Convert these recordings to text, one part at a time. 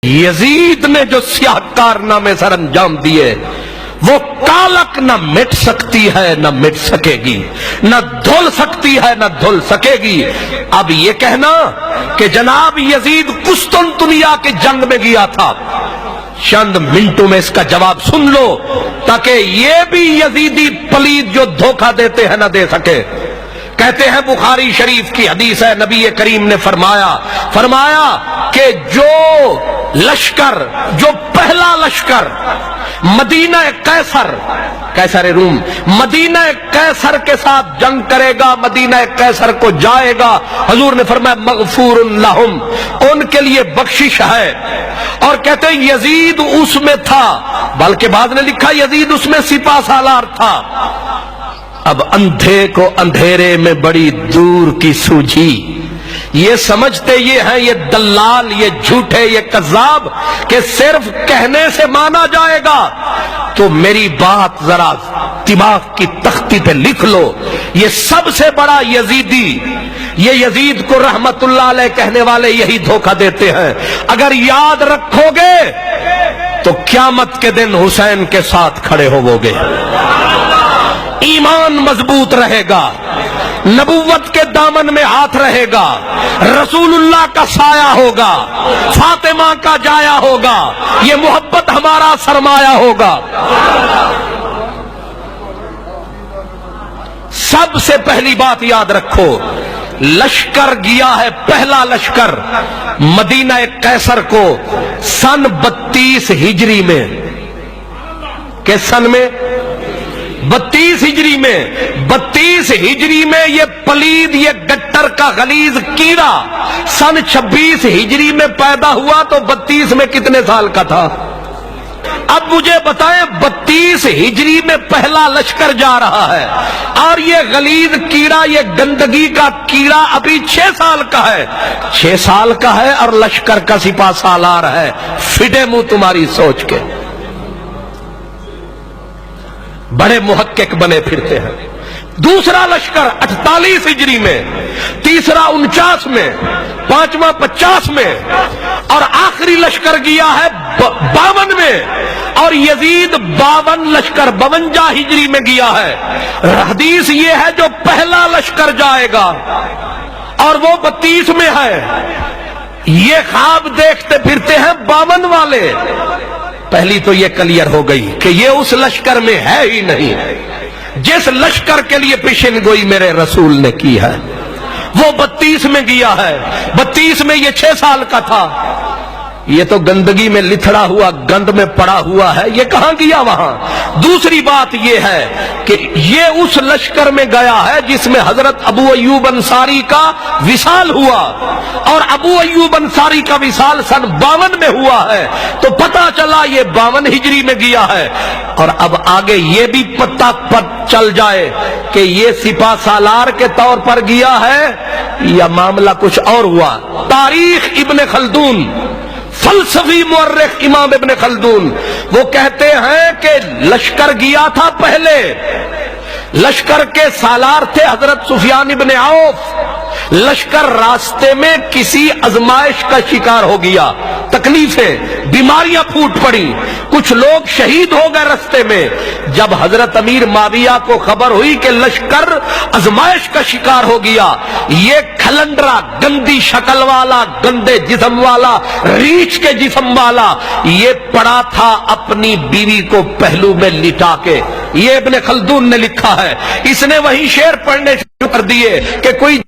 یزید نے جو سیاہ کارنامے سر انجام دیے وہ کالک نہ مٹ سکتی ہے نہ مٹ سکے گی، نہ دھل سکتی ہے نہ دھل سکے گی۔ اب یہ کہنا کہ جناب یزید قسطنطنیہ کی جنگ میں گیا تھا، چند منٹوں میں اس کا جواب سن لو تاکہ یہ بھی یزیدی پلید جو دھوکہ دیتے ہیں نہ دے سکے۔ کہتے ہیں بخاری شریف کی حدیث ہے، نبی کریم نے فرمایا کہ جو لشکر، جو پہلا لشکر مدینہ قیصر روم مدینہ قیصر کے ساتھ جنگ کرے گا، مدینہ قیصر کو جائے گا، حضور نے فرمایا مغفور لہم، ان کے لیے بخشش ہے۔ اور کہتے ہیں یزید اس میں تھا، بلکہ بعض نے لکھا یزید اس میں سپہ سالار تھا۔ اب اندھے کو اندھیرے میں بڑی دور کی سوجھی، یہ سمجھتے یہ ہیں یہ دلال، یہ جھوٹے، یہ کذاب کہ صرف کہنے سے مانا جائے گا۔ تو میری بات ذرا دماغ کی تختی پہ لکھ لو، یہ سب سے بڑا یزیدی، یہ یزید کو رحمت اللہ علیہ کہنے والے یہی دھوکہ دیتے ہیں۔ اگر یاد رکھو گے تو قیامت کے دن حسین کے ساتھ کھڑے ہووگے، ایمان مضبوط رہے گا، نبوت کے دامن میں ہاتھ رہے گا، رسول اللہ کا سایہ ہوگا، فاطمہ کا جایا ہوگا، یہ محبت ہمارا سرمایہ ہوگا۔ سب سے پہلی بات یاد رکھو، لشکر گیا ہے، پہلا لشکر مدینہ قیصر کو سن 32 ہجری میں، کس سن میں؟ 32 ہجری میں۔ 32 ہجری میں یہ پلید، یہ گٹر کا غلیظ کیڑا سن 26 ہجری میں پیدا ہوا تو 32 میں کتنے سال کا تھا؟ اب مجھے بتائیں، 32 ہجری میں پہلا لشکر جا رہا ہے اور یہ غلیظ کیڑا، یہ گندگی کا کیڑا ابھی 6 سال کا ہے، 6 سال کا ہے اور لشکر کا سپہ سالار ہے۔ فٹے منہ تمہاری سوچ کے، بڑے محقق بنے پھرتے ہیں۔ دوسرا لشکر 48 ہجری میں، تیسرا 49 میں، پانچواں 50 میں، اور آخری لشکر گیا ہے 52 میں، اور یزید 52 لشکر 52 ہجری میں گیا ہے۔ حدیث یہ ہے جو پہلا لشکر جائے گا اور وہ 32 میں ہے، یہ خواب دیکھتے پھرتے ہیں 52 والے۔ پہلی تو یہ کلیئر ہو گئی کہ یہ اس لشکر میں ہے ہی نہیں، جس لشکر کے لیے پیشن گوئی میرے رسول نے کی ہے وہ 32 میں گیا ہے۔ 32 میں یہ 6 سال کا تھا، یہ تو گندگی میں لتھڑا ہوا، گند میں پڑا ہوا ہے، یہ کہاں گیا وہاں؟ دوسری بات یہ ہے کہ یہ اس لشکر میں گیا ہے جس میں حضرت ابو ایوب انصاری کا وصال ہوا، اور ابو ایوب انصاری کا وصال سن 52 میں ہوا ہے، تو پتہ چلا یہ 52 ہجری میں گیا ہے۔ اور اب آگے یہ بھی پتہ چل جائے کہ یہ سپہ سالار کے طور پر گیا ہے یا معاملہ کچھ اور ہوا۔ تاریخ ابن خلدون، فلسفی مورخ امام ابن خلدون، وہ کہتے ہیں کہ لشکر گیا تھا پہلے، لشکر کے سالار تھے حضرت سفیان ابن عوف، لشکر راستے میں کسی آزمائش کا شکار ہو گیا، تکلیفیں، بیماریاں پھوٹ پڑی، کچھ لوگ شہید ہو گئے راستے میں۔ جب حضرت امیر معاویہ کو خبر ہوئی کہ لشکر آزمائش کا شکار ہو گیا، یہ کھلنڈرا، گندی شکل والا، گندے جسم والا، ریچھ کے جسم والا، یہ پڑا تھا اپنی بیوی کو پہلو میں لٹا کے۔ یہ ابن خلدون نے لکھا ہے، اس نے وہی شعر پڑھنے شروع کر دیے کہ کوئی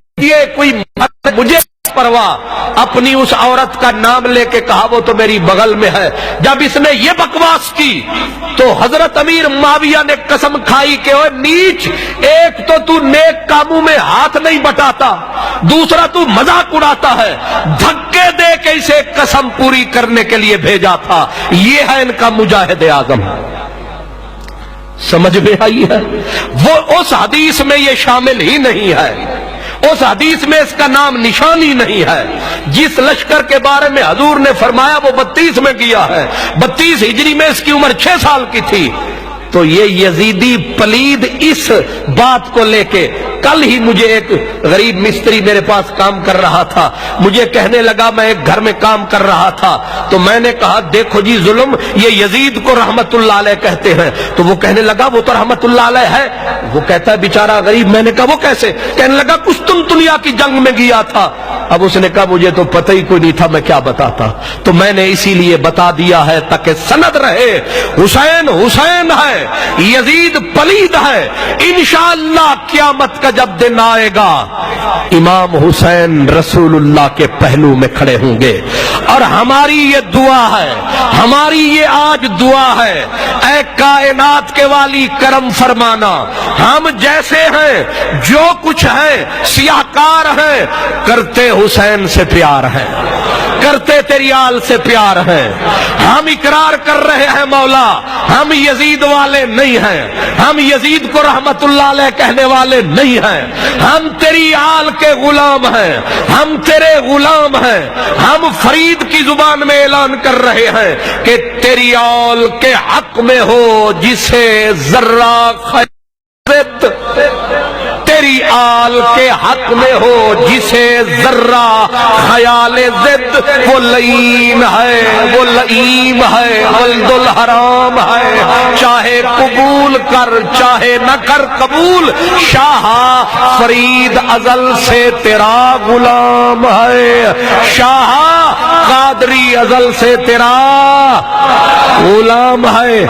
مجھے پرواہ، اپنی اس عورت کا نام لے کے کہا وہ تو میری بغل میں ہے۔ جب اس نے یہ بکواس کی تو حضرت امیر معاویہ نے قسم کھائی کہ اوے نیچ، ایک تو نیک کاموں میں ہاتھ نہیں بٹاتا، دوسرا تو مذاق اڑاتا ہے، دھکے دے کے اسے قسم پوری کرنے کے لیے بھیجا تھا۔ یہ ہے ان کا مجاہد اعظم۔ سمجھ میں آئی ہے؟ وہ اس حدیث میں یہ شامل ہی نہیں ہے، اس حدیث میں اس کا نام نشانی نہیں ہے۔ جس لشکر کے بارے میں حضور نے فرمایا وہ 32 میں گیا ہے، 32 ہجری میں اس کی عمر 6 سال کی تھی۔ تو یہ یزیدی پلید اس بات کو لے کے کل ہی مجھے ایک غریب مستری میرے پاس کام کر رہا تھا، مجھے کہنے لگا، میں ایک گھر میں کام کر رہا تھا تو میں نے کہا دیکھو جی ظلم، یہ یزید کو رحمت اللہ علیہ کہتے ہیں. تو وہ کہنے لگا وہ تو رحمت اللہ علیہ ہے. وہ کہتا ہے بیچارہ غریب. میں نے کہا وہ کیسے؟ کہنے لگا قسطنطنیہ کی جنگ میں گیا تھا. اب اس نے کہا مجھے تو پتہ ہی کوئی نہیں تھا، میں کیا بتاتا. تو میں نے اسی لیے بتا دیا ہے تاکہ سند رہے. حسین حسین ہے، یزید پلید ہے. انشاءاللہ قیامت کا جب دن آئے گا امام حسین رسول اللہ کے پہلو میں کھڑے ہوں گے. اور ہماری یہ دعا ہے، ہماری یہ آج دعا ہے، اے کائنات کے والی کرم فرمانا. ہم جیسے ہیں، جو کچھ ہیں، سیاہکار ہیں، کرتے حسین سے پیار ہیں، کرتے تیری آل سے پیار ہیں. ہم اقرار کر رہے ہیں مولا ہم یزید والے نہیں ہیں، ہم یزید کو رحمت اللہ علیہ کہنے والے نہیں ہیں. ہم تیری آل کے غلام ہیں، ہم تیرے غلام ہیں. ہم فرید کی زبان میں اعلان کر رہے ہیں کہ تیری آل کے حق میں ہو جسے ذرہ خیرت، تیری آل کے حق میں ہو جسے ذرہ خیال ضد. وہ لئیم ہے، وہ لئیم ہے، ولد الحرام ہے. چاہے قبول کر چاہے نہ کر قبول، شاہ فرید ازل سے تیرا غلام ہے. شاہ قادری ازل سے تیرا غلام ہے.